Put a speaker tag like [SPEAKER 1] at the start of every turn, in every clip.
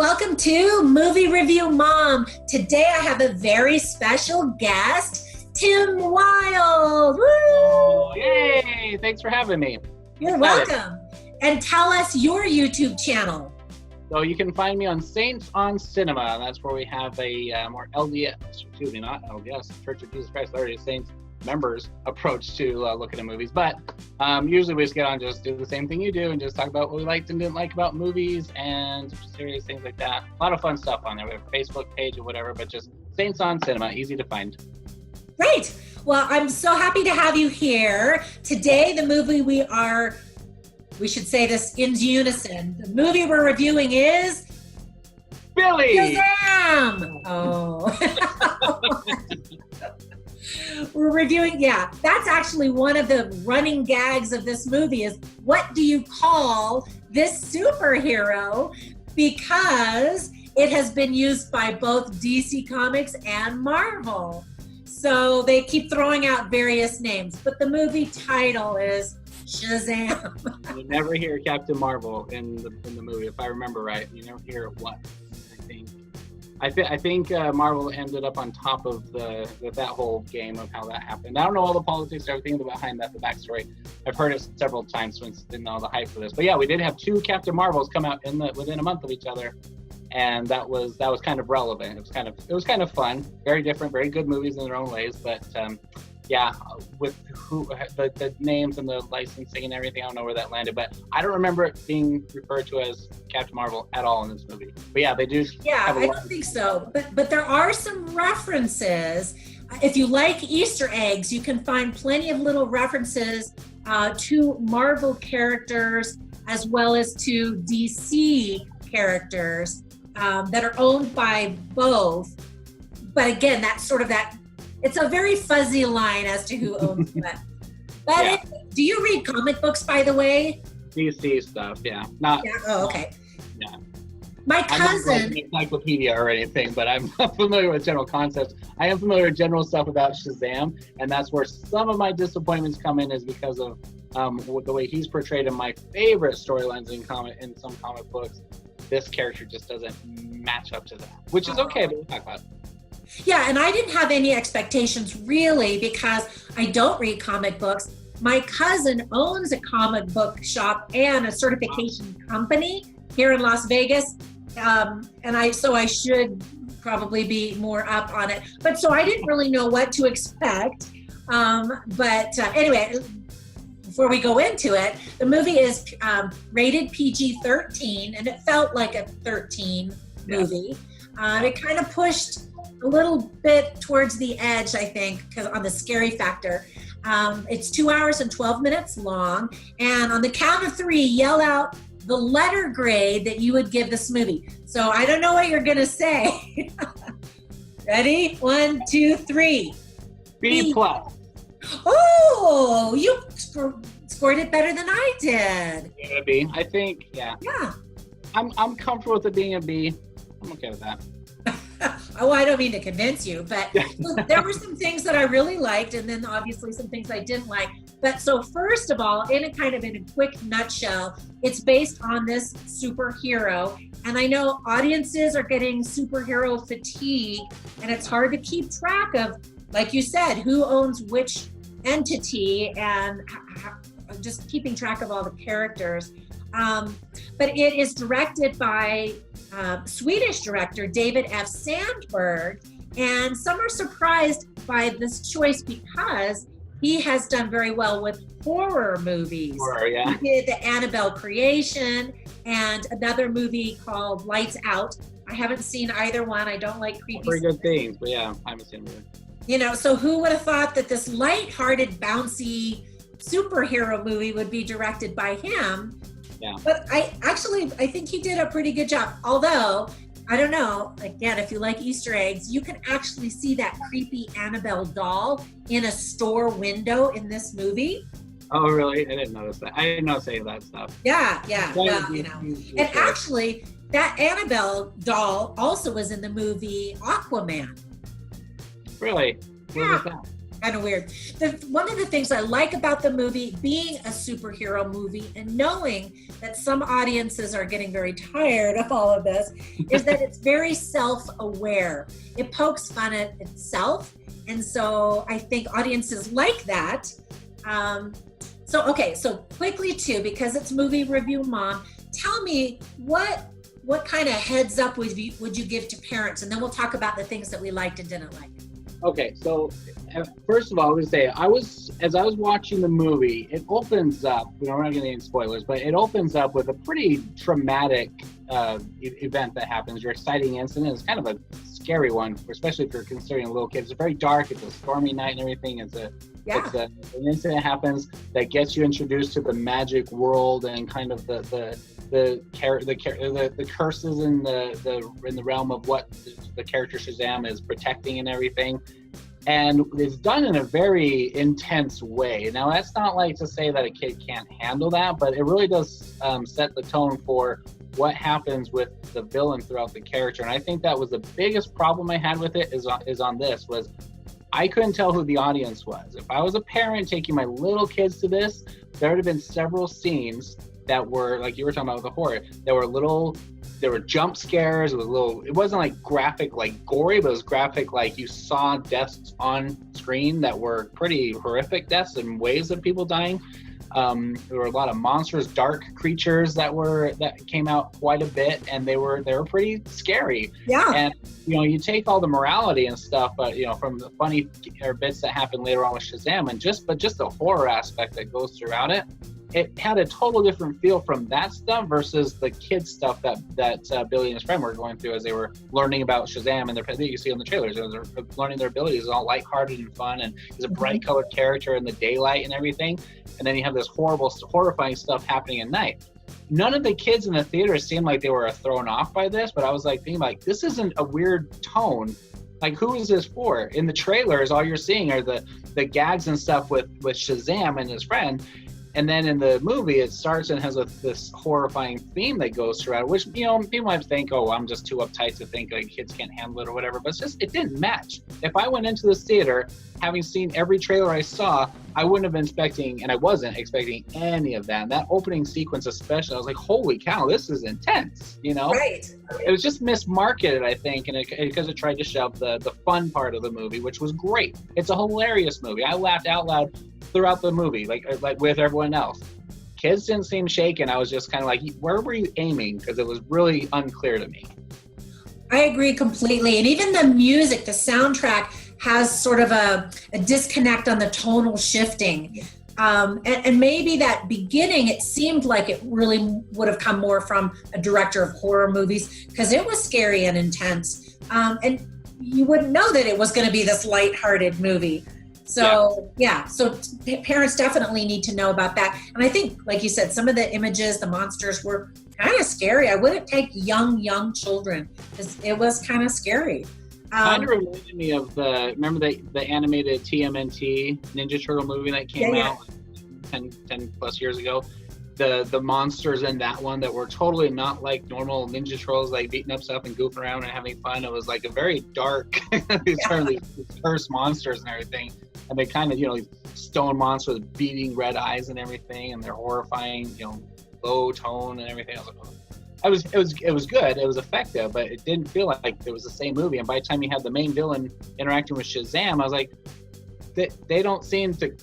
[SPEAKER 1] welcome to Movie Review Mom. Today I have a very special guest, Tim Wilde. Woo!
[SPEAKER 2] Oh, yay! Thanks for having me.
[SPEAKER 1] You're welcome. And tell us your YouTube channel.
[SPEAKER 2] So you can find me on Saints on Cinema. That's where we have a more LDS, excuse me, not LDS, Church of Jesus Christ Latter-day Saints members approach to looking at movies. But usually we just get on, just do the same thing you do and just talk about what we liked and didn't like about movies and serious things like that. A lot of fun stuff on there. We have a Facebook page or whatever, but just Saints on Cinema, easy to find.
[SPEAKER 1] Great. Well, I'm so happy to have you here. Today, the movie we should say this in unison. The movie we're reviewing is
[SPEAKER 2] Billy!
[SPEAKER 1] Shazam! Oh. We're reviewing, that's actually one of the running gags of this movie is what do you call this superhero? Because it has been used by both DC Comics and Marvel. So they keep throwing out various names, but the movie title is Shazam.
[SPEAKER 2] You never hear Captain Marvel in the movie, if I remember right. You never hear it once. I think Marvel ended up on top of that whole game of how that happened. I don't know all the politics, everything behind that, the backstory. I've heard it several times since all the hype for this. But yeah, we did have two Captain Marvels come out within a month of each other, and that was kind of relevant. It was kind of fun, very different, very good movies in their own ways. But with the names and the licensing and everything, I don't know where that landed, but I don't remember it being referred to as Captain Marvel at all in this movie. But yeah, they do.
[SPEAKER 1] Yeah, I don't think so. But there are some references. If you like Easter eggs, you can find plenty of little references to Marvel characters as well as to DC characters that are owned by both. But again, that's sort of that. It's a very fuzzy line as to who owns what. But do you read comic books, by the way?
[SPEAKER 2] DC stuff, yeah.
[SPEAKER 1] Oh, okay.
[SPEAKER 2] Yeah.
[SPEAKER 1] My cousin.
[SPEAKER 2] I'm not like an encyclopedia or anything, but I'm familiar with general concepts. I am familiar with general stuff about Shazam, and that's where some of my disappointments come in is because of the way he's portrayed in my favorite storylines in some comic books. This character just doesn't match up to that, which is okay, but we'll talk about it.
[SPEAKER 1] Yeah, and I didn't have any expectations really because I don't read comic books. My cousin owns a comic book shop and a certification company here in Las Vegas, and I should probably be more up on it. But so I didn't really know what to expect. Anyway, before we go into it, the movie is rated PG-13, and it felt like a 13 movie. It kind of pushed a little bit towards the edge, I think, because on the scary factor. It's 2 hours and 12 minutes long. And on the count of three, yell out the letter grade that you would give this movie. So I don't know what you're going to say. Ready? 1, 2, 3.
[SPEAKER 2] B+.
[SPEAKER 1] Oh, you scored it better than I did.
[SPEAKER 2] Yeah, B. I think, yeah. I'm comfortable with it being a B. I'm okay with that.
[SPEAKER 1] Oh, I don't mean to convince you, but there were some things that I really liked, and then obviously some things I didn't like. But so first of all, in a quick nutshell, it's based on this superhero. And I know audiences are getting superhero fatigue, and it's hard to keep track of, like you said, who owns which entity and just keeping track of all the characters. But it is directed by Swedish director David F. Sandberg, and some are surprised by this choice because he has done very well with horror movies.
[SPEAKER 2] Horror, yeah.
[SPEAKER 1] He did the Annabelle Creation and another movie called Lights Out. I haven't seen either one. I don't like creepy
[SPEAKER 2] Pretty good things, but yeah, I haven't seen them either.
[SPEAKER 1] So who would have thought that this lighthearted, bouncy superhero movie would be directed by him?
[SPEAKER 2] Yeah.
[SPEAKER 1] But I think he did a pretty good job. Although, I don't know, again, if you like Easter eggs, you can actually see that creepy Annabelle doll in a store window in this movie.
[SPEAKER 2] Oh, really? I didn't notice that. I didn't notice any of that stuff.
[SPEAKER 1] Yeah. Well, And actually, that Annabelle doll also was in the movie Aquaman.
[SPEAKER 2] Really? Where was that?
[SPEAKER 1] kind of weird. One of the things I like about the movie, being a superhero movie and knowing that some audiences are getting very tired of all of this, is that it's very self-aware. It pokes fun at itself. And so I think audiences like that. So quickly too, because it's Movie Review Mom, tell me what kind of heads up would you give to parents? And then we'll talk about the things that we liked and didn't like.
[SPEAKER 2] Okay, so first of all, I would say as I was watching the movie, it opens up, we're not getting any spoilers, but it opens up with a pretty traumatic event that happens, your exciting incident. It's kind of a scary one, especially if you're considering little kids. It's very dark, it's a stormy night and everything. An incident happens that gets you introduced to the magic world and kind of the curses in the realm of what the character Shazam is protecting and everything. And it's done in a very intense way. Now, that's not like to say that a kid can't handle that, but it really does set the tone for what happens with the villain throughout the character. And I think that was the biggest problem I had with it is on this, was I couldn't tell who the audience was. If I was a parent taking my little kids to this, there would have been several scenes that were, like you were talking about with the horror, there were jump scares. It wasn't like graphic, like gory, but it was graphic, like you saw deaths on screen that were pretty horrific deaths and waves of people dying. There were a lot of monsters, dark creatures that came out quite a bit, and they were pretty scary. Yeah. And you take all the morality and stuff, but from the funny bits that happen later on with Shazam, and just the horror aspect that goes throughout it. It had a total different feel from that stuff versus the kids stuff that Billy and his friend were going through as they were learning about Shazam, and that you see on the trailers. They're learning their abilities. It's all lighthearted and fun, and he's a bright colored character in the daylight and everything. And then you have this horrifying stuff happening at night. None of the kids in the theater seemed like they were thrown off by this, but I was like thinking, like, this isn't a weird tone. Like, who is this for? In the trailers, all you're seeing are the gags and stuff with Shazam and his friend. And then in the movie, it starts and has this horrifying theme that goes throughout, which, people might think, oh, I'm just too uptight to think like kids can't handle it or whatever. But it didn't match. If I went into this theater, having seen every trailer I saw, I wouldn't have been expecting, and I wasn't expecting any of that. And that opening sequence especially, I was like, holy cow, this is intense, Right. It was just mismarketed, I think, and because it tried to shove the fun part of the movie, which was great. It's a hilarious movie. I laughed out loud throughout the movie, like with everyone else. Kids didn't seem shaken. I was just kind of like, where were you aiming? Because it was really unclear to me.
[SPEAKER 1] I agree completely. And even the music, the soundtrack has sort of a disconnect on the tonal shifting. And maybe that beginning, it seemed like it really would have come more from a director of horror movies, because it was scary and intense. And you wouldn't know that it was going to be this lighthearted movie. So parents definitely need to know about that. And I think, like you said, some of the images, the monsters were kind of scary. I wouldn't take young children, because it was kind of scary.
[SPEAKER 2] Kind of reminded me of remember the animated TMNT Ninja Turtle movie that came out 10 plus years ago? The monsters in that one that were totally not like normal Ninja Turtles, like beating up stuff and goofing around and having fun. It was like a very dark, these cursed monsters and everything. And they kind of, these stone monsters with beating red eyes and everything, and they're horrifying, low tone and everything. I was like, oh. It was good. It was effective, but it didn't feel like it was the same movie. And by the time you had the main villain interacting with Shazam, I was like, they don't seem to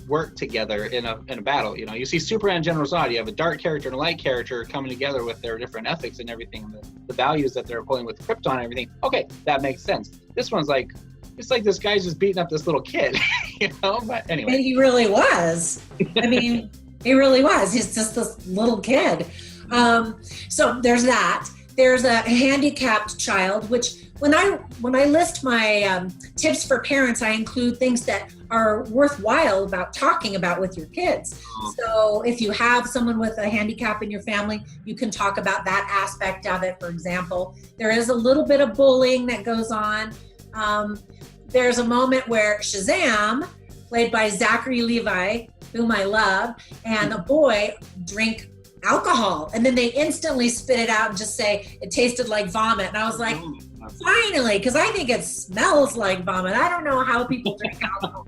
[SPEAKER 2] work together in a battle. You see Superman and General Zod, you have a dark character and a light character coming together with their different ethics and everything, the values that they're pulling with Krypton and everything. Okay, that makes sense. This one's like, it's like this guy's just beating up this little kid, But anyway.
[SPEAKER 1] And he really was. I mean, he really was. He's just this little kid. So there's that. There's a handicapped child, which when I list my tips for parents, I include things that are worthwhile about talking about with your kids. So if you have someone with a handicap in your family, you can talk about that aspect of it. For example, there is a little bit of bullying that goes on. There's a moment where Shazam, played by Zachary Levi, whom I love, and a boy drink alcohol, and then they instantly spit it out and just say it tasted like vomit. And I was like, finally, because I think it smells like vomit. I don't know how people drink alcohol.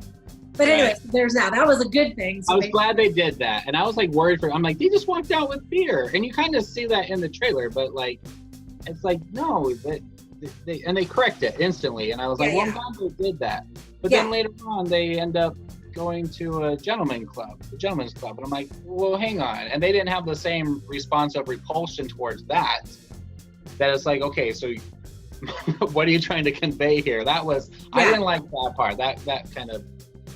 [SPEAKER 1] But anyway, there's that. That was a good thing. So
[SPEAKER 2] I was glad they did that. And I was like worried I'm like, they just walked out with beer. And you kind of see that in the trailer, but like, it's like, no, they correct it instantly. And I was like, I'm glad they did that. But then later on, they end up going to a gentleman's club. And I'm like, well, hang on. And they didn't have the same response of repulsion towards that. That it's like, okay, so what are you trying to convey here? That was, I didn't like that part. That kind of.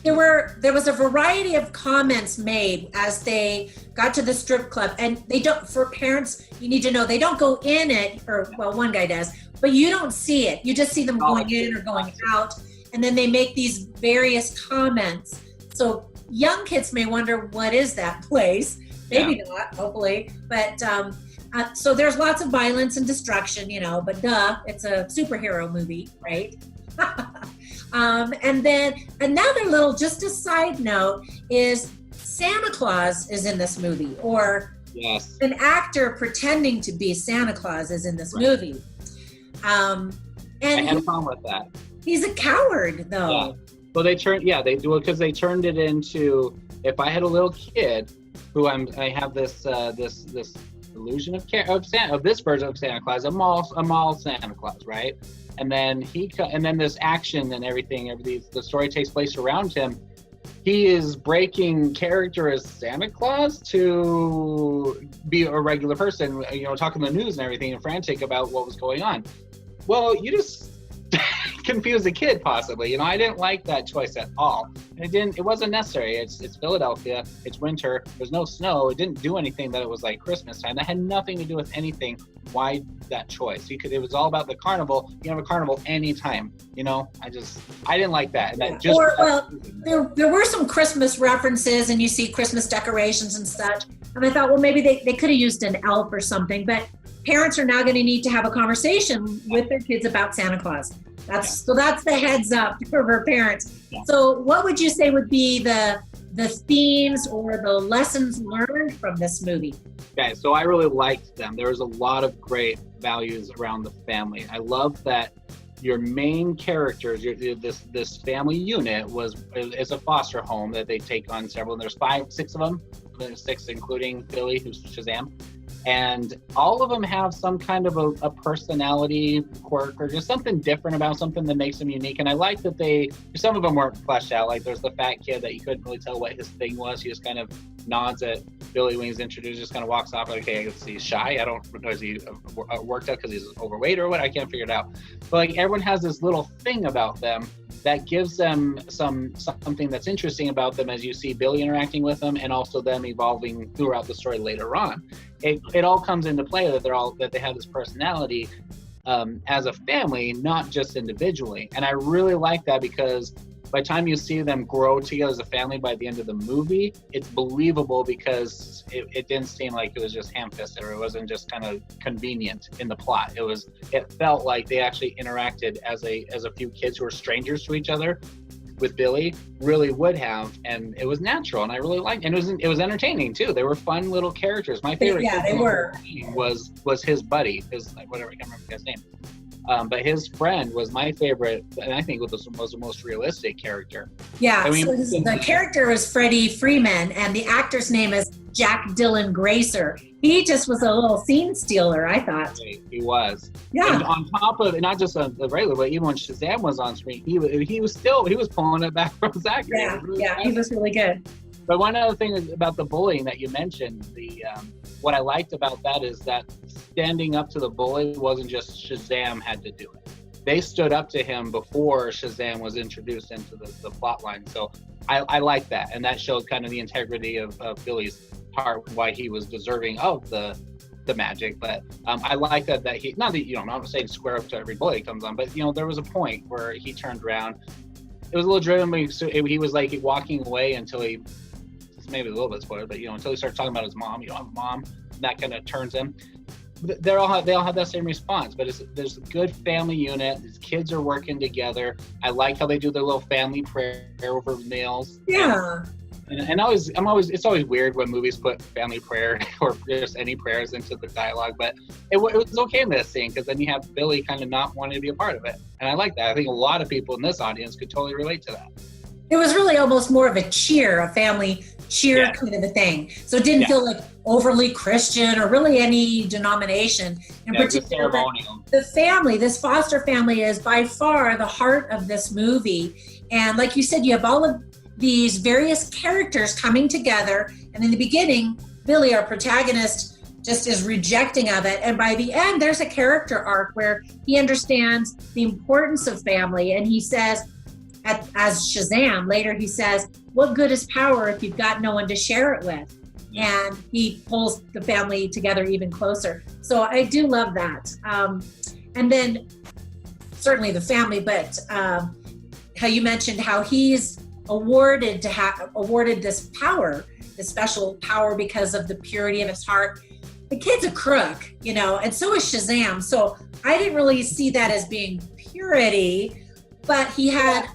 [SPEAKER 1] There was a variety of comments made as they got to the strip club, and they don't, for parents, you need to know, they don't go in it, or well, one guy does, but you don't see it. You just see them going in or going out, and then they make these various comments. So young kids may wonder, what is that place? Maybe not, hopefully, but so there's lots of violence and destruction, but it's a superhero movie, right? And then another little, just a side note, is Santa Claus is in this movie, or an actor pretending to be Santa Claus is in this movie. And
[SPEAKER 2] I had a problem with that.
[SPEAKER 1] He's a coward, though.
[SPEAKER 2] Yeah. Well, they do it because they turned it into, if I had a little kid who I have this illusion of this version of Santa Claus, a mall Santa Claus, right? And then this action and everything, the story takes place around him. He is breaking character as Santa Claus to be a regular person, talking to the news and everything and frantic about what was going on. Well, you just confuse a kid possibly. I didn't like that choice at all. It wasn't necessary. It's Philadelphia, it's winter, there's no snow. It didn't do anything that it was like Christmas time. That had nothing to do with anything. Why that choice? It was all about the carnival. You can have a carnival anytime. I didn't like that. And
[SPEAKER 1] there were some Christmas references, and you see Christmas decorations and such. And I thought, well, maybe they could have used an elf or something, but parents are now going to need to have a conversation with their kids about Santa Claus. So that's the heads up for parents. Yeah. So what would you say would be the themes or the lessons learned from this movie?
[SPEAKER 2] Okay, so I really liked them. There was a lot of great values around the family. I love that your main characters, this family unit is a foster home that they take on several, and there's 6 of them. There's 6, including Billy, who's Shazam. And all of them have some kind of a personality quirk or just something different about something that makes them unique. And I like that some of them weren't fleshed out. Like there's the fat kid that you couldn't really tell what his thing was. He just kind of nods at Billy when he's introduced, just kind of walks off like, okay, I guess he's shy. I don't know, is he worked out because he's overweight or what? I can't figure it out. But like everyone has this little thing about them that gives them something that's interesting about them as you see Billy interacting with them, and also them evolving throughout the story later on. It all comes into play that they have this personality as a family, not just individually. And I really like that because by the time you see them grow together as a family by the end of the movie, it's believable because it didn't seem like it was just ham-fisted, or it wasn't just kind of convenient in the plot. It felt like they actually interacted as a few kids who were strangers to each other with Billy really would have, and it was natural, and I really liked it. And it was entertaining too. They were fun little characters. My favorite was his buddy, whatever, I can't remember his name. But his friend was my favorite, and I think was the most realistic character.
[SPEAKER 1] Yeah, the character was Freddie Freeman, and the actor's name is Jack Dylan Grazer. He just was a little scene stealer, I thought.
[SPEAKER 2] He was.
[SPEAKER 1] Yeah.
[SPEAKER 2] And on top of, not just on the regular, but even when Shazam was on screen, he was pulling it back from Zachary.
[SPEAKER 1] Yeah, he was really good.
[SPEAKER 2] But one other thing about the bullying that you mentioned, what I liked about that is that standing up to the bully wasn't just Shazam had to do it. They stood up to him before Shazam was introduced into the plot line. So I like that. And that showed kind of the integrity of Billy's heart, why he was deserving of the magic. But I like that he, not that, I'm not saying square up to every bully that comes on, but there was a point where he turned around. It was a little driven, but he was like walking away until he, maybe a little bit spoiled, but until he started talking about his mom, I have a mom, and that kind of turns him. they all have that same response. But there's a good family unit. These kids are working together. I like how they do their little family prayer over meals.
[SPEAKER 1] Yeah.
[SPEAKER 2] And it's always weird when movies put family prayer or just any prayers into the dialogue, but it was okay in this scene, because then you have Billy kind of not wanting to be a part of it. And I like that. I think a lot of people in this audience could totally relate to that. It
[SPEAKER 1] was really almost more of a family cheer kind of a thing. So it didn't feel like overly Christian or really any denomination in particular. The family, this foster family, is by far the heart of this movie. And like you said, you have all of these various characters coming together, and in the beginning, Billy, our protagonist, just is rejecting of it, and by the end there's a character arc where he understands the importance of family, and he says, as Shazam later, he says, what good is power if you've got no one to share it with? And he pulls the family together even closer. So I do love that. And then certainly the family, but how you mentioned how he's awarded this power, this special power, because of the purity of his heart. The kid's a crook, and so is Shazam. So I didn't really see that as being purity, but he had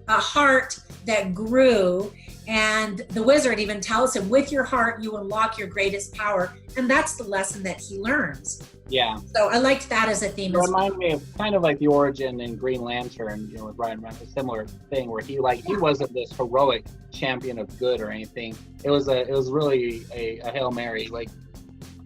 [SPEAKER 1] a heart that grew, and the wizard even tells him, with your heart you unlock your greatest power, and that's the lesson that he learns. Yeah. So I liked that as a theme. It
[SPEAKER 2] reminded me of kind of like the origin in Green Lantern, with Ryan Reynolds, a similar thing where he wasn't this heroic champion of good or anything. It was really a Hail Mary, like,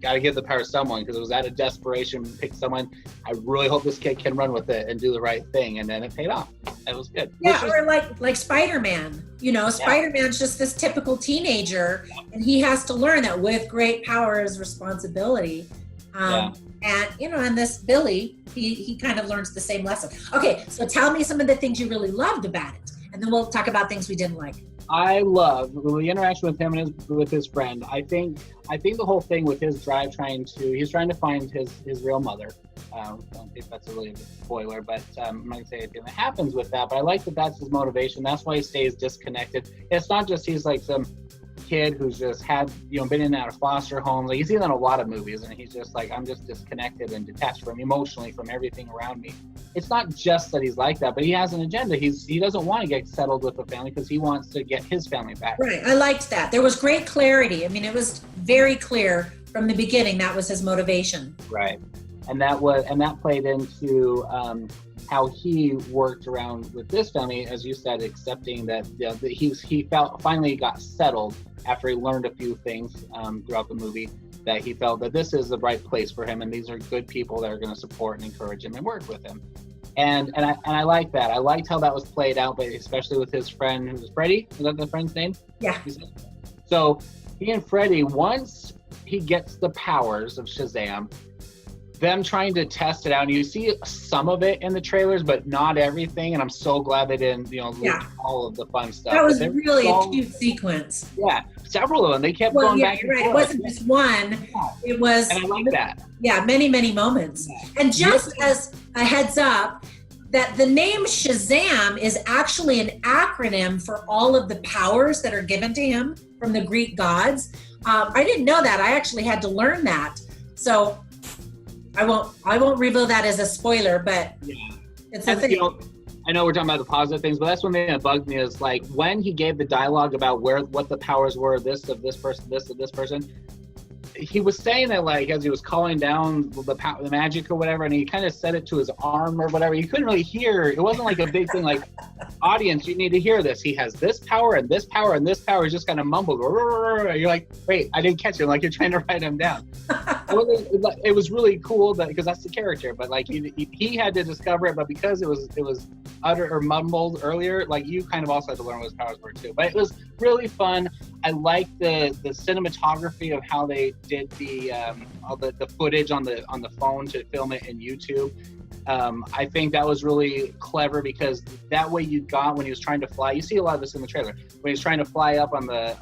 [SPEAKER 2] got to give the power to someone, because it was out of desperation, pick someone. I really hope this kid can run with it and do the right thing, and then it paid off. It was good.
[SPEAKER 1] Yeah, or like Spider-Man. Spider-Man's just this typical teenager, and he has to learn that with great power is responsibility. And this Billy, he kind of learns the same lesson. Okay, so tell me some of the things you really loved about it, and then we'll talk about things we didn't like.
[SPEAKER 2] I love the interaction with him and with his friend. I think the whole thing with his drive, he's trying to find his real mother. I don't think that's a really big spoiler, but I'm not gonna say anything that happens with that. But I like that that's his motivation. That's why he stays disconnected. It's not just he's like some kid who's just had been in and out of foster homes. Like, you see that in a lot of movies, and he's just like, I'm just disconnected and detached emotionally from everything around me. It's not just that he's like that, but he has an agenda. He doesn't want to get settled with the family because he wants to get his family back.
[SPEAKER 1] Right. I liked that. There was great clarity. I mean, it was very clear from the beginning that was his motivation.
[SPEAKER 2] Right. And that played into how he worked around with this family, as you said, accepting that he felt finally got settled after he learned a few things throughout the movie, that he felt that this is the right place for him, and these are good people that are going to support and encourage him and work with him. And I like that. I liked how that was played out, but especially with his friend, who was Freddie. Is that the friend's name?
[SPEAKER 1] Yeah.
[SPEAKER 2] So he and Freddie, once he gets the powers of Shazam, them trying to test it out, and you see some of it in the trailers, but not everything. And I'm so glad they didn't, leak all of the fun stuff.
[SPEAKER 1] That was really a cute sequence.
[SPEAKER 2] Yeah, several of them. They kept going back and forth.
[SPEAKER 1] It wasn't just one. Yeah. It was.
[SPEAKER 2] And I like that.
[SPEAKER 1] Yeah, many, many moments. Yeah. And just as a heads up, that the name Shazam is actually an acronym for all of the powers that are given to him from the Greek gods. I didn't know that. I actually had to learn that. So I won't reveal that as a spoiler, but it's a thing.
[SPEAKER 2] I know we're talking about the positive things, but that's one thing that bugged me, is like when he gave the dialogue about what the powers were, this of this person, this of this person. He was saying that, like, as he was calling down the magic or whatever, and he kind of said it to his arm or whatever. You couldn't really hear. It wasn't like a big thing, like, audience, you need to hear this. He has this power and this power and this power. He just kind of mumbled. You're like, wait, I didn't catch him. Like, you're trying to write him down. It was really cool because that's the character. But like he had to discover it. But because it was uttered or mumbled earlier, like, you kind of also had to learn what his powers were too. But it was really fun. I like the cinematography of how they did all the footage on the phone to film it in YouTube. I think that was really clever, because that way you got, when he was trying to fly, you see a lot of this in the trailer, when he was trying to fly up on the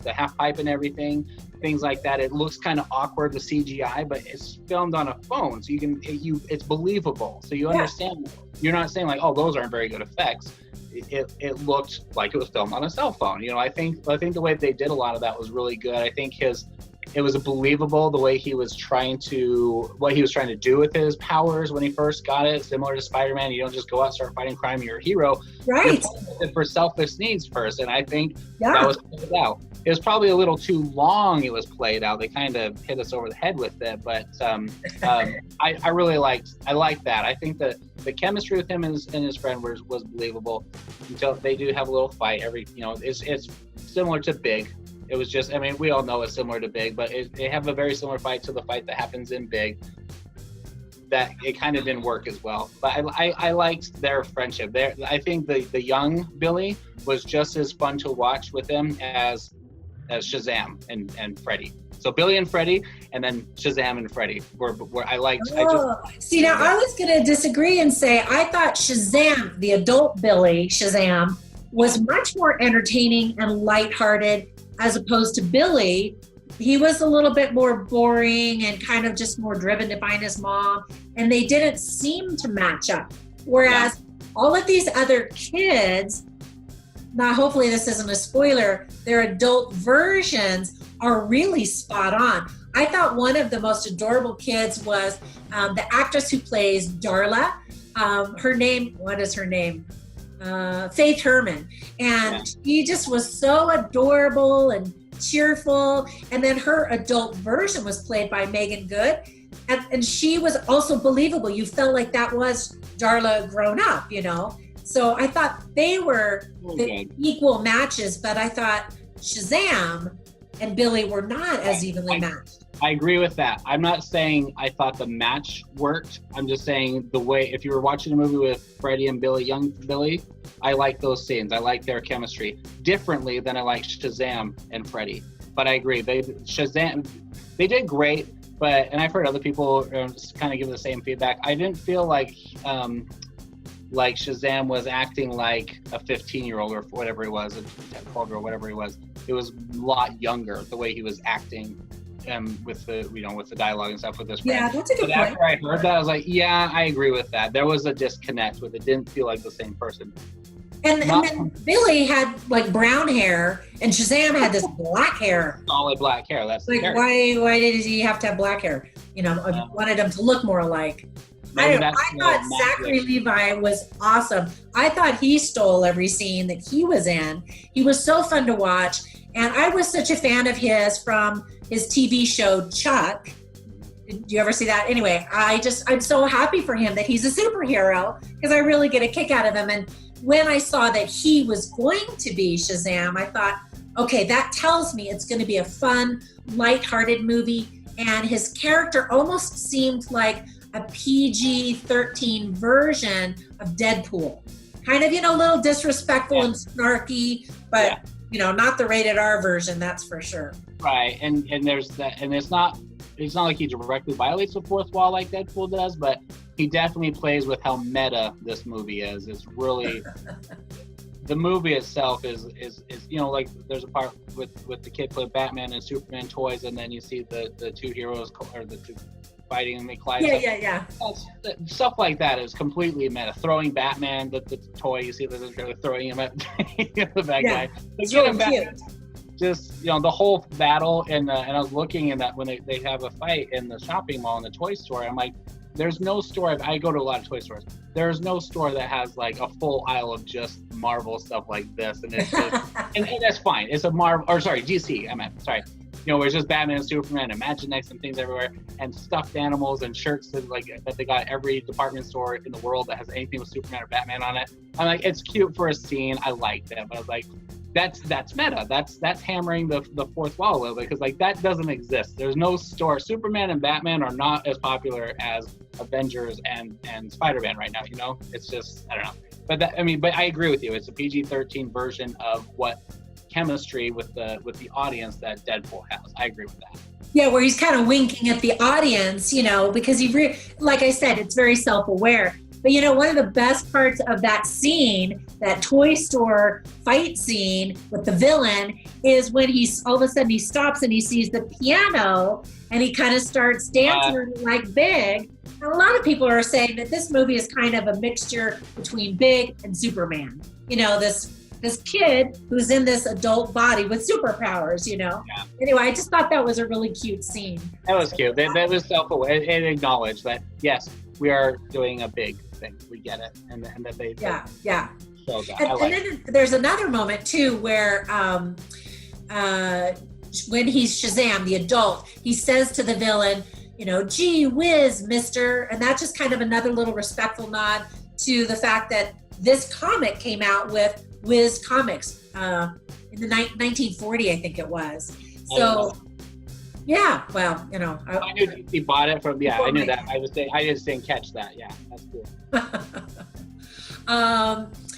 [SPEAKER 2] half pipe and everything, things like that, it looks kind of awkward, the CGI, but it's filmed on a phone, so it's believable, so you understand. You're not saying like, oh, those aren't very good effects. It looked like it was filmed on a cell phone. I think the way they did a lot of that was really good. I think his It was believable the way what he was trying to do with his powers when he first got it. Similar to Spider-Man, you don't just go out and start fighting crime. You're a hero.
[SPEAKER 1] Right.
[SPEAKER 2] You're for selfish needs first, and I think
[SPEAKER 1] Yeah.
[SPEAKER 2] that was played out. It was probably a little too long. It was played out. They kind of hit us over the head with it, but I really liked that. I think that the chemistry with him and his friend was believable until they do have a little fight. It's similar to Big. It was just, I mean, we all know it's similar to Big, but they have a very similar fight to the fight that happens in Big. That it kind of didn't work as well. But I liked their friendship. I think the young Billy was just as fun to watch with him as Shazam and Freddy. So Billy and Freddy, and then Shazam and Freddy were I liked.
[SPEAKER 1] See, now I was going to disagree and say I thought Shazam, the adult Billy Shazam, was much more entertaining and lighthearted as opposed to Billy. He was a little bit more boring and kind of just more driven to find his mom, and they didn't seem to match up. Whereas all of these other kids, now hopefully this isn't a spoiler, their adult versions are really spot on. I thought one of the most adorable kids was the actress who plays Darla. Her name, what is her name? Faith Herman. And she just was so adorable and cheerful. And then her adult version was played by Megan Good. And she was also believable. You felt like that was Darla grown up, you know? So I thought they were equal matches, but I thought Shazam and Billy were not as evenly matched.
[SPEAKER 2] I agree with that. I'm not saying I thought the match worked. I'm just saying the way, if you were watching a movie with Freddie and Billy, young Billy, I like those scenes. I like their chemistry differently than I like Shazam and Freddie. But I agree, they did great. But, and I've heard other people kind of give the same feedback. I didn't feel like Shazam was acting like a 15-year-old or whatever he was, a 12-year-old, whatever he was. It was a lot younger, the way he was acting with the dialogue and stuff with this friend.
[SPEAKER 1] Yeah, that's a good point.
[SPEAKER 2] After I heard that, I was like, yeah, I agree with that. There was a disconnect with it. Didn't feel like the same person.
[SPEAKER 1] And then Billy had like brown hair, and Shazam had this black hair.
[SPEAKER 2] Solid black hair. That's
[SPEAKER 1] like why did he have to have black hair? You know, I wanted him to look more alike. I thought Zachary Levi was awesome. I thought he stole every scene that he was in. He was so fun to watch, and I was such a fan of his from his TV show Chuck. Did you ever see that? Anyway, I'm so happy for him that he's a superhero because I really get a kick out of him. And when I saw that he was going to be Shazam, I thought, okay, that tells me it's going to be a fun, lighthearted movie. And his character almost seemed like a PG-13 version of Deadpool. Kind of, a little disrespectful and snarky, but, not the rated R version, that's for sure.
[SPEAKER 2] Right, and there's that, and it's not like he directly violates the fourth wall like Deadpool does, but he definitely plays with how meta this movie is. It's really, the movie itself is like there's a part with the kid playing Batman and Superman toys, and then you see the two heroes or the two fighting and they collide.
[SPEAKER 1] Yeah.
[SPEAKER 2] Stuff like that is completely meta. Throwing Batman, the toy, you see the trailer, throwing him at the bad guy.
[SPEAKER 1] It's really cute.
[SPEAKER 2] Just the whole battle, and I was looking in that when they have a fight in the shopping mall in the toy store. I'm like, there's no store. I go to a lot of toy stores. There's no store that has like a full aisle of just Marvel stuff like this, and it's just, and that's fine. It's a Marvel, or sorry, DC. Where it's just Batman and Superman and Imaginext and things everywhere, and stuffed animals and shirts that they got every department store in the world that has anything with Superman or Batman on it. I'm like, it's cute for a scene. I like that, but I was like, that's meta. That's hammering the fourth wall a little bit, because like that doesn't exist. There's no store. Superman and Batman are not as popular as Avengers and Spider-Man right now. It's just, I don't know. But I agree with you. It's a PG-13 version of what chemistry with the audience that Deadpool has. I agree with that.
[SPEAKER 1] Yeah, where he's kind of winking at the audience, because like I said, it's very self-aware. But one of the best parts of that scene, that toy store fight scene with the villain, is when all of a sudden he stops and he sees the piano and he kind of starts dancing like Big. And a lot of people are saying that this movie is kind of a mixture between Big and Superman. This this kid who's in this adult body with superpowers, you know.
[SPEAKER 2] Yeah.
[SPEAKER 1] Anyway, I just thought that was a really cute scene.
[SPEAKER 2] That was cute. That was self-aware. It acknowledged that, yes, we are doing a big thing. We get it. And that they
[SPEAKER 1] yeah.
[SPEAKER 2] showed that.
[SPEAKER 1] And then there's another moment too where when he's Shazam, the adult, he says to the villain, you know, gee whiz, mister. And that's just kind of another little respectful nod to the fact that this comic came out with Wiz Comics in the 1940, I think it was. So, yeah, well, you know.
[SPEAKER 2] I knew DC bought it from, I knew that. I just didn't catch that. Yeah, that's cool.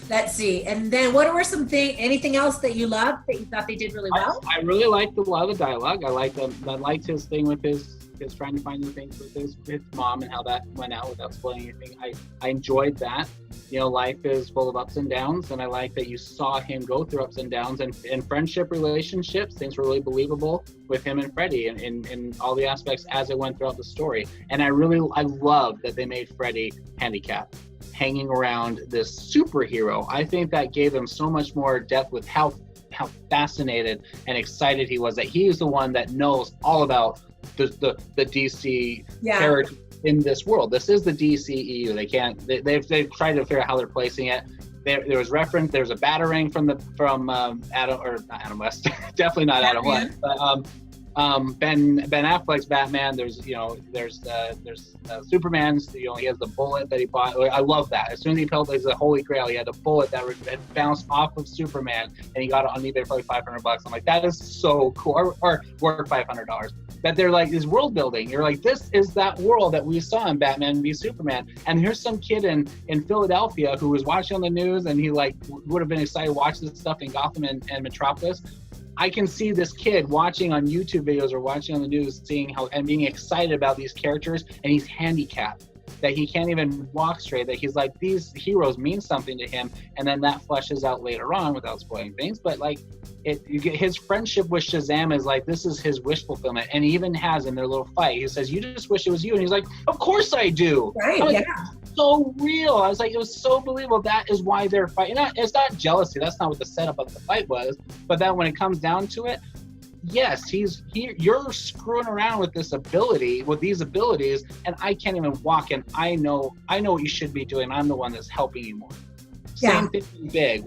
[SPEAKER 1] Let's see. And then what were anything else that you loved that you thought they did really well?
[SPEAKER 2] I really liked a lot of the dialogue. I liked his thing with his trying to find new things with his mom and how that went out without spoiling anything. I enjoyed that. You know, life is full of ups and downs, and I like that you saw him go through ups and downs, and in friendship relationships, things were really believable with him and Freddie and in all the aspects as it went throughout the story. And I love that they made Freddie handicapped, hanging around this superhero. I think that gave him so much more depth with how fascinated and excited he was that he is the one that knows all about the DC character in this world. This is the DCEU. They've tried to figure out how they're placing it. There was reference. There's a batarang from Adam, or not Adam West, definitely not Adam West, but Ben Affleck's Batman. There's Superman's. You know, he has the bullet that he bought. I love that. As soon as he felt like the Holy Grail, he had a bullet that had bounced off of Superman, and he got it on eBay for like $500. I'm like, that is so cool. Or worth $500. That they're like this world building. You're like, this is that world that we saw in Batman v Superman. And here's some kid in Philadelphia who was watching on the news, and he like would have been excited to watch this stuff in Gotham and Metropolis. I can see this kid watching on YouTube videos or watching on the news, seeing how and being excited about these characters, and he's handicapped, that he can't even walk straight, that he's like, these heroes mean something to him, and then that fleshes out later on without spoiling things. But like, his friendship with Shazam is like, this is his wish fulfillment. And he even has in their little fight, he says, you just wish it was you. And he's like, of course I do.
[SPEAKER 1] Right,
[SPEAKER 2] like, so real. I was like, it was so believable. That is why they're fighting. It's not jealousy. That's not what the setup of the fight was. But then when it comes down to it, yes, you're screwing around with these abilities, and I can't even walk, and I know what you should be doing. I'm the one that's helping you more.
[SPEAKER 1] Yeah.
[SPEAKER 2] Same thing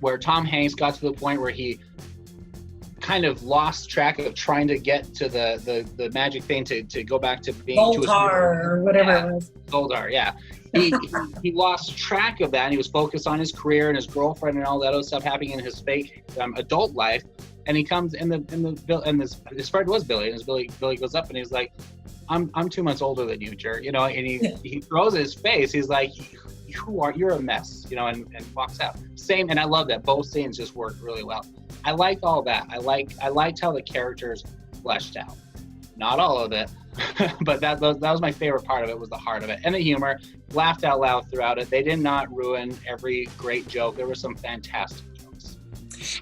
[SPEAKER 2] where Tom Hanks got to the point where he kind of lost track of trying to get to the magic thing to go back to being
[SPEAKER 1] Goldar or whatever it was.
[SPEAKER 2] Goldar, yeah. He lost track of that, and he was focused on his career and his girlfriend and all that other stuff happening in his fake adult life. And he comes his friend was Billy, and Billy goes up and he's like, I'm 2 months older than you, jerk, you know, and he throws his face. He's like, you're a mess, you know, and walks out. Same, and I love that both scenes just worked really well. I liked all that. I liked how the characters fleshed out. Not all of it, but that was my favorite part of it, was the heart of it. And the humor. Laughed out loud throughout it. They did not ruin every great joke. There were some fantastic jokes.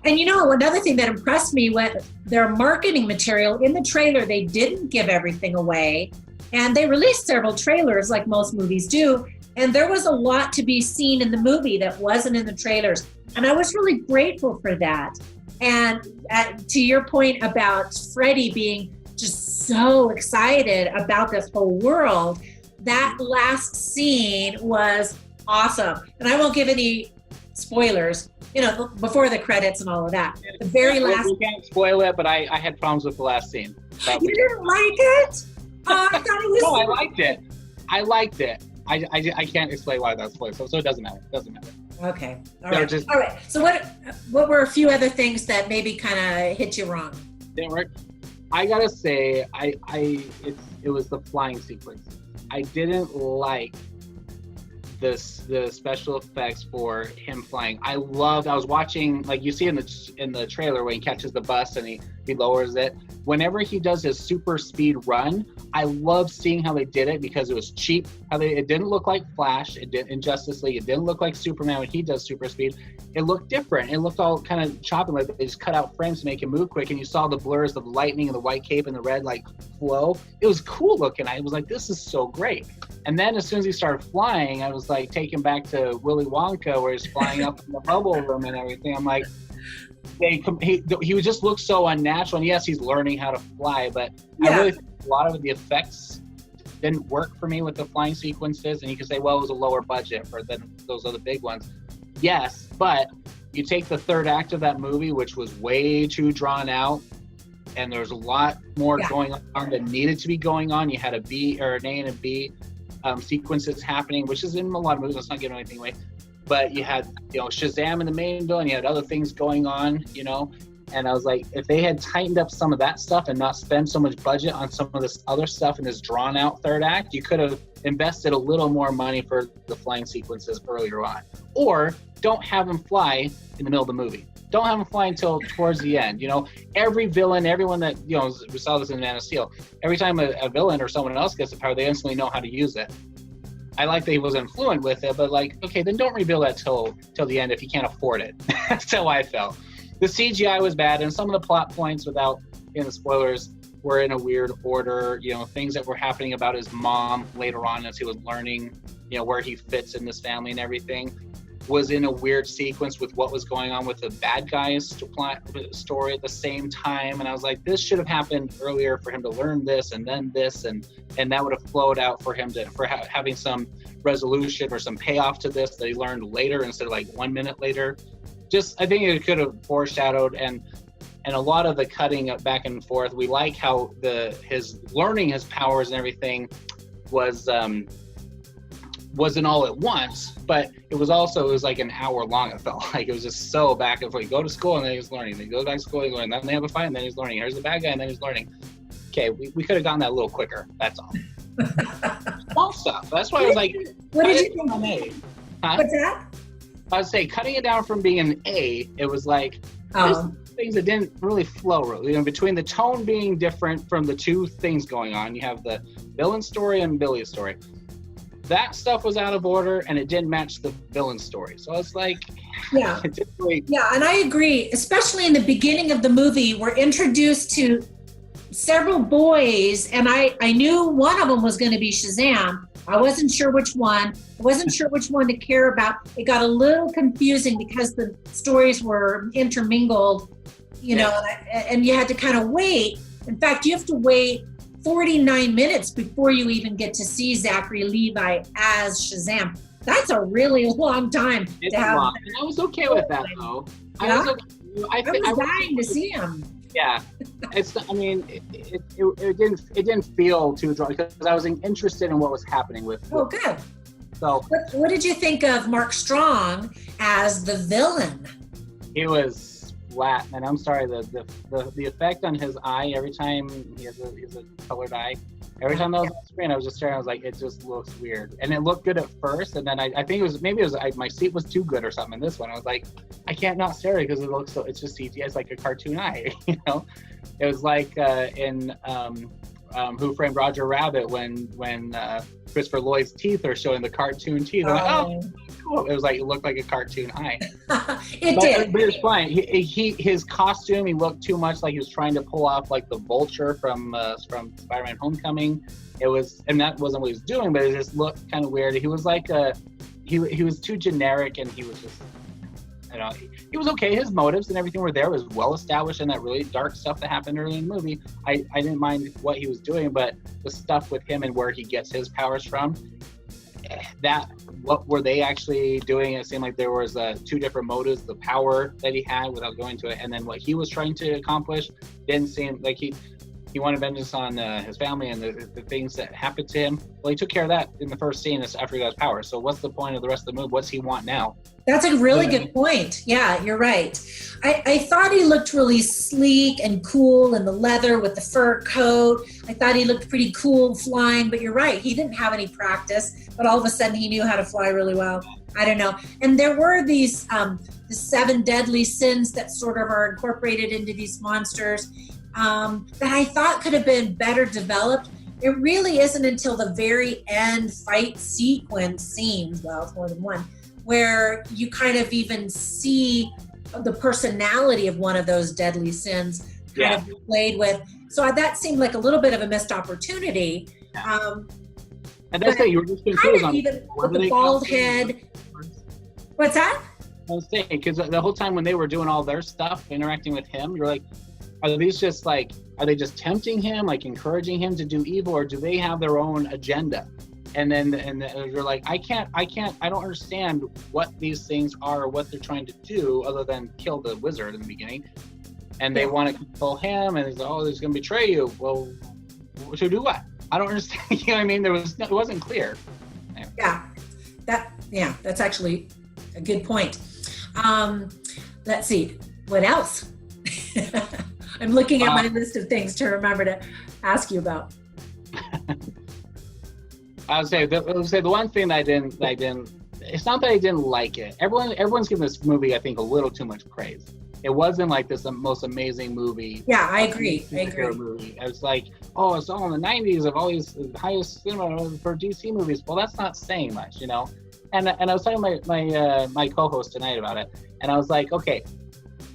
[SPEAKER 1] And you know, another thing that impressed me with their marketing material, in the trailer, they didn't give everything away. And they released several trailers like most movies do. And there was a lot to be seen in the movie that wasn't in the trailers. And I was really grateful for that. And to your point about Freddie being just so excited about this whole world, that last scene was awesome. And I won't give any spoilers, you know, before the credits and all of that. The very last.
[SPEAKER 2] We can't spoil it, but I had problems with the last scene.
[SPEAKER 1] You didn't like it? Oh, I thought it was.
[SPEAKER 2] No, I liked it. I can't explain why that's spoiled, so it doesn't matter.
[SPEAKER 1] Okay. All right. So what were a few other things that maybe kind of hit you wrong?
[SPEAKER 2] Didn't work. I gotta say, it was the flying sequence. I didn't like the special effects for him flying. I was watching, like you see in the trailer when he catches the bus and he lowers it. Whenever he does his super speed run, I love seeing how they did it because it was cheap. It didn't look like Flash. It didn't in Justice League. It didn't look like Superman when he does super speed. It looked different. It looked all kind of choppy, like they just cut out frames to make him move quick. And you saw the blurs of the lightning and the white cape and the red like flow. It was cool looking. I was like, this is so great. And then as soon as he started flying, I was like taken back to Willy Wonka, where he's flying up in the bubble room and everything. I'm like, he would just look so unnatural. And yes, he's learning how to fly, but I really think a lot of the effects didn't work for me with the flying sequences. And you can say, well, it was a lower budget for those other big ones. Yes, but you take the third act of that movie, which was way too drawn out, and there's a lot more going on that needed to be going on. You had a B or an A and a B sequences happening, which is in a lot of movies. Let's not give anything away. But you had, Shazam in the main villain. You had other things going on, And I was like, if they had tightened up some of that stuff and not spend so much budget on some of this other stuff in this drawn out third act, you could have invested a little more money for the flying sequences earlier on. Or don't have them fly in the middle of the movie. Don't have them fly until towards the end. Every villain, everyone that, we saw this in Man of Steel, every time a villain or someone else gets the power, they instantly know how to use it. I like that he wasn't fluent with it, but okay, then don't reveal that till the end if you can't afford it. That's how I felt. The CGI was bad, and some of the plot points, without the spoilers, were in a weird order. Things that were happening about his mom later on as he was learning, where he fits in this family and everything, was in a weird sequence with what was going on with the bad guys story at the same time. And I was like, this should have happened earlier for him to learn this and then this, and that would have flowed out for him for having some resolution or some payoff to this that he learned later instead of 1 minute later. I think it could have foreshadowed and a lot of the cutting up back and forth. We like how his learning his powers and everything wasn't all at once, but it was like an hour long. It felt like it was just so back and forth. You go to school and then he's learning. Then he goes back to school, he's learning. Then they have a fight and then he's learning. Here's the bad guy and then he's learning. Okay, we could have gotten that a little quicker. That's all. Small stuff. That's why I was like,
[SPEAKER 1] what did you think? What's that?
[SPEAKER 2] I would say cutting it down from being an A, it was like things that didn't really flow really. Between the tone being different from the two things going on, you have the villain story and Billy's story. That stuff was out of order and it didn't match the villain story. So it's like,
[SPEAKER 1] yeah, and I agree. Especially in the beginning of the movie, we're introduced to several boys, and I knew one of them was going to be Shazam. I wasn't sure which one. I wasn't sure which one to care about. It got a little confusing because the stories were intermingled, and you had to kind of wait. In fact, you have to wait 49 minutes before you even get to see Zachary Levi as Shazam. That's a really long time to have.
[SPEAKER 2] Long. And I was okay with that, though.
[SPEAKER 1] Yeah? I was dying to see him.
[SPEAKER 2] Yeah, it didn't feel too dry because I was interested in what was happening with.
[SPEAKER 1] Oh, good.
[SPEAKER 2] So,
[SPEAKER 1] what did you think of Mark Strong as the villain?
[SPEAKER 2] He was flat, and I'm sorry, the effect on his eye every time he has a colored eye. Every time that was on screen, I was just staring. I was like, it just looks weird, and it looked good at first, and then I think it was my seat was too good or something in this one. I was like, I can't not stare because it looks so. It's just CGI. It's like a cartoon eye, It was like in Who Framed Roger Rabbit when Christopher Lloyd's teeth are showing the cartoon teeth. I'm like, oh, cool. It was like it looked like a cartoon eye.
[SPEAKER 1] It did.
[SPEAKER 2] But it was fine. His costume, he looked too much like he was trying to pull off like the Vulture from Spider-Man: Homecoming. It was, and that wasn't what he was doing, but it just looked kind of weird. He was like he was too generic, and he was just. He was okay. His motives and everything were there. It was well established in that really dark stuff that happened early in the movie. I didn't mind what he was doing, but the stuff with him and where he gets his powers from, what were they actually doing? It seemed like there was two different motives: the power that he had without going to it, and then what he was trying to accomplish. Didn't seem like he wanted vengeance on his family and the things that happened to him. Well, he took care of that in the first scene after he got his power. So what's the point of the rest of the movie? What's he want now?
[SPEAKER 1] That's a really good point. Yeah, you're right. I thought he looked really sleek and cool in the leather with the fur coat. I thought he looked pretty cool flying, but you're right. He didn't have any practice, but all of a sudden he knew how to fly really well. I don't know. And there were these the 7 deadly sins that sort of are incorporated into these monsters that I thought could have been better developed. It really isn't until the very end fight sequence scenes, well, it's more than one, where you kind of even see the personality of one of those deadly sins kind of played with. So that seemed like a little bit of a missed opportunity.
[SPEAKER 2] And that's it. You were just confused on
[SPEAKER 1] even
[SPEAKER 2] whether
[SPEAKER 1] with the
[SPEAKER 2] they
[SPEAKER 1] bald
[SPEAKER 2] count
[SPEAKER 1] head. What's that?
[SPEAKER 2] I was saying, because the whole time when they were doing all their stuff, interacting with him, you're like, are they just tempting him, like encouraging him to do evil, or do they have their own agenda? And you're like, I don't understand what these things are or what they're trying to do other than kill the wizard in the beginning. And they want to control him, and he's like, oh, he's going to betray you. Well, to do what? I don't understand. You know what I mean? It wasn't clear.
[SPEAKER 1] Yeah, that's actually a good point. Let's see, what else? I'm looking at my list of things to remember to ask you about.
[SPEAKER 2] I would say the one thing that I didn't. It's not that I didn't like it. Everyone's giving this movie, I think, a little too much praise. It wasn't like this most amazing movie.
[SPEAKER 1] Yeah, I agree.
[SPEAKER 2] Movie. It's like, oh, it's all in the 90s of all these highest cinema for DC movies. Well, that's not saying much, you know. And I was talking to my co-host tonight about it, and I was like, okay,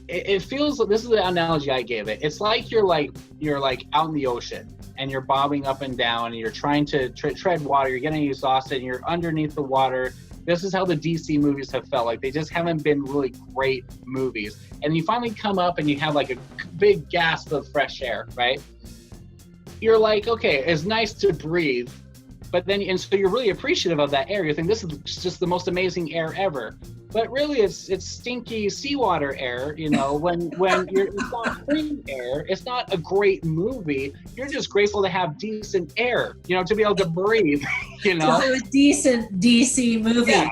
[SPEAKER 2] it feels. This is the analogy I gave it. It's like you're out in the ocean and you're bobbing up and down and you're trying to tread water. You're getting exhausted and you're underneath the water. This is how the DC movies have felt. Like they just haven't been really great movies. And you finally come up and you have like a big gasp of fresh air, right? You're like, okay, it's nice to breathe. But then, and so you're really appreciative of that air. You think this is just the most amazing air ever. But really, it's stinky seawater air. You know, when it's not clean air, it's not a great movie. You're just grateful to have decent air. You know, to be able to breathe. You know,
[SPEAKER 1] so a decent DC movie.
[SPEAKER 2] Yeah.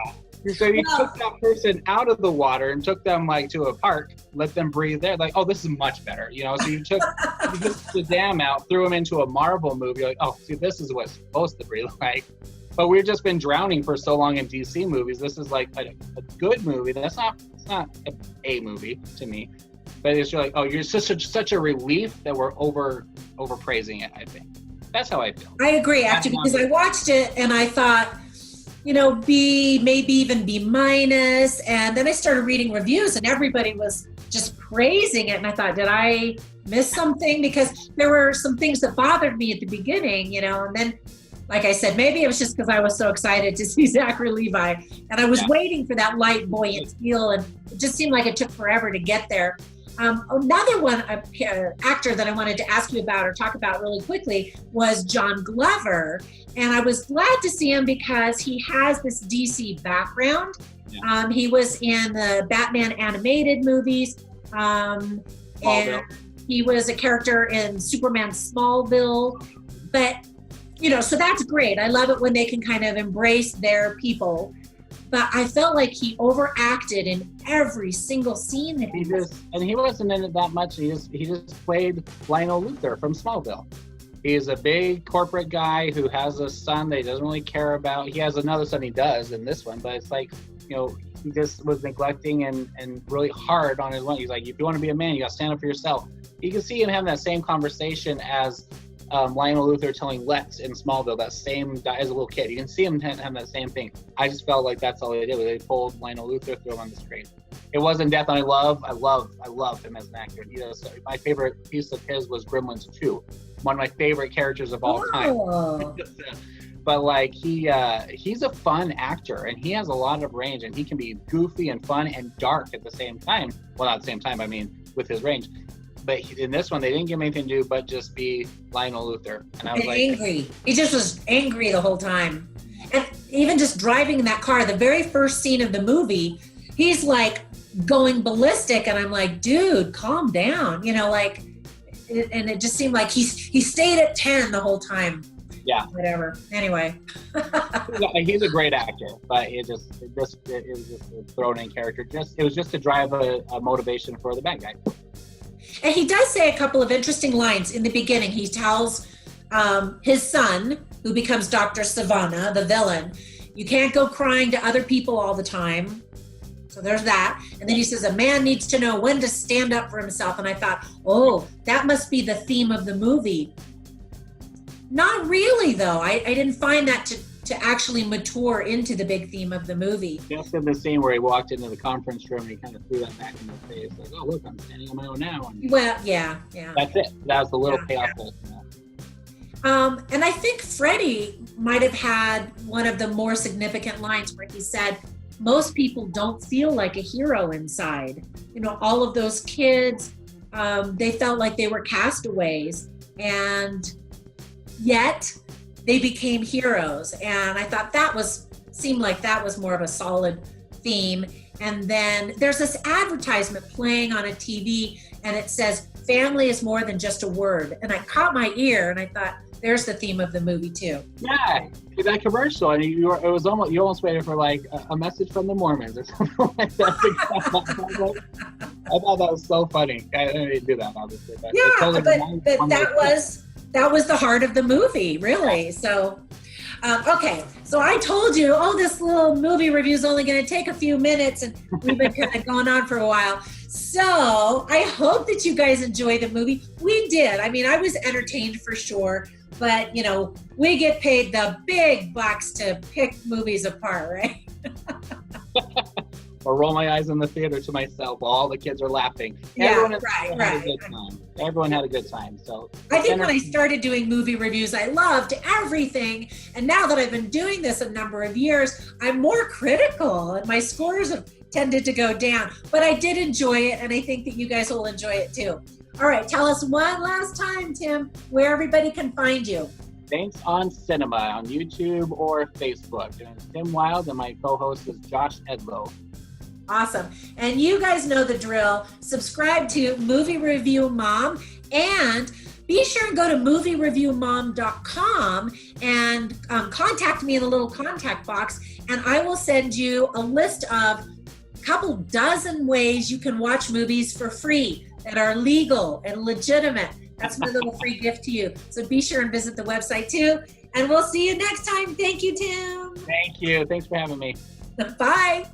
[SPEAKER 2] So you took that person out of the water and took them like to a park, let them breathe there. Like, oh, this is much better. You know, so you took Shazam out, threw him into a Marvel movie. Like, oh, see, this is what it's supposed to breathe like. But we've just been drowning for so long in DC movies. This is like a good movie. It's not a movie to me, but it's like, oh, you're such a relief that we're overpraising it. I think that's how I feel.
[SPEAKER 1] I agree, actually, because I watched it and I thought, you know, B, maybe even B minus, and then I started reading reviews and everybody was just praising it, and I thought, did I miss something? Because there were some things that bothered me at the beginning, you know, and then. Like I said, maybe it was just because I was so excited to see Zachary Levi, and I was waiting for that light, buoyant feel, and it just seemed like it took forever to get there. Another one, actor that I wanted to ask you about or talk about really quickly was John Glover, and I was glad to see him because he has this DC background. Yeah. He was in the Batman animated movies, and he was a character in Superman Smallville, but you know, so that's great. I love it when they can kind of embrace their people. But I felt like he overacted in every single scene that he was.
[SPEAKER 2] And he wasn't in it that much. He just played Lionel Luthor from Smallville. He's a big corporate guy who has a son that he doesn't really care about. He has another son he does in this one, but it's like, you know, he just was neglecting and really hard on his one. He's like, if you want to be a man, you got to stand up for yourself. You can see him having that same conversation as Lionel Luthor telling Lex in Smallville, that same guy as a little kid. You can see him having that same thing. I just felt like that's all they did. They pulled Lionel Luthor, threw him on the screen. It wasn't Death I love him as an actor. You know, so my favorite piece of his was Gremlins 2, one of my favorite characters of all time. But like he's a fun actor and he has a lot of range and he can be goofy and fun and dark at the same time. Well, not at the same time, I mean with his range. But in this one, they didn't give him anything to do but just be Lionel Luthor. And I was like,
[SPEAKER 1] angry. He just was angry the whole time. And even just driving in that car, the very first scene of the movie, he's like going ballistic. And I'm like, dude, calm down. You know, like, and it just seemed like he stayed at 10 the whole time.
[SPEAKER 2] Yeah.
[SPEAKER 1] Whatever. Anyway.
[SPEAKER 2] He's a great actor, but it was just a thrown in character. It was just to drive a motivation for the bad guy.
[SPEAKER 1] And he does say a couple of interesting lines in the beginning. He tells his son, who becomes Dr. Savannah, the villain, you can't go crying to other people all the time. So there's that. And then he says, a man needs to know when to stand up for himself. And I thought, oh, that must be the theme of the movie. Not really, though. I didn't find that to actually mature into the big theme of the movie.
[SPEAKER 2] Just in the scene where he walked into the conference room and he kind of threw that back in his face, like, oh, look, I'm standing on my own now. And
[SPEAKER 1] well, yeah.
[SPEAKER 2] That's it. That was the little payoff.
[SPEAKER 1] And I think Freddie might have had one of the more significant lines where he said, most people don't feel like a hero inside. You know, all of those kids, they felt like they were castaways, and yet they became heroes. And I thought seemed like that was more of a solid theme. And then there's this advertisement playing on a TV, and it says, family is more than just a word. And I caught my ear, and I thought, there's the theme of the movie too.
[SPEAKER 2] Yeah, that commercial, and you almost waited for like a message from the Mormons or something like that. I thought that was so funny. I didn't do that, obviously. But
[SPEAKER 1] yeah, but that was the heart of the movie, really. So, okay, so I told you, this little movie review is only going to take a few minutes, and we've been kind of going on for a while. So I hope that you guys enjoy the movie. We did. I mean, I was entertained for sure. But, you know, we get paid the big bucks to pick movies apart, right?
[SPEAKER 2] Or roll my eyes in the theater to myself while all the kids are laughing.
[SPEAKER 1] Everyone
[SPEAKER 2] had a good time. Everyone had a good time. So
[SPEAKER 1] I think when I started doing movie reviews, I loved everything. And now that I've been doing this a number of years, I'm more critical, and my scores have tended to go down. But I did enjoy it, and I think that you guys will enjoy it too. All right, tell us one last time, Tim, where everybody can find you.
[SPEAKER 2] Thanks on Cinema on YouTube or Facebook. And it's Tim Wilde, and my co-host is Josh Edlow.
[SPEAKER 1] Awesome. And you guys know the drill. Subscribe to Movie Review Mom, and be sure and go to moviereviewmom.com and contact me in the little contact box, and I will send you a list of a couple dozen ways you can watch movies for free that are legal and legitimate. That's my little free gift to you. So be sure and visit the website too. And we'll see you next time. Thank you, Tim.
[SPEAKER 2] Thank you. Thanks for having me.
[SPEAKER 1] Bye.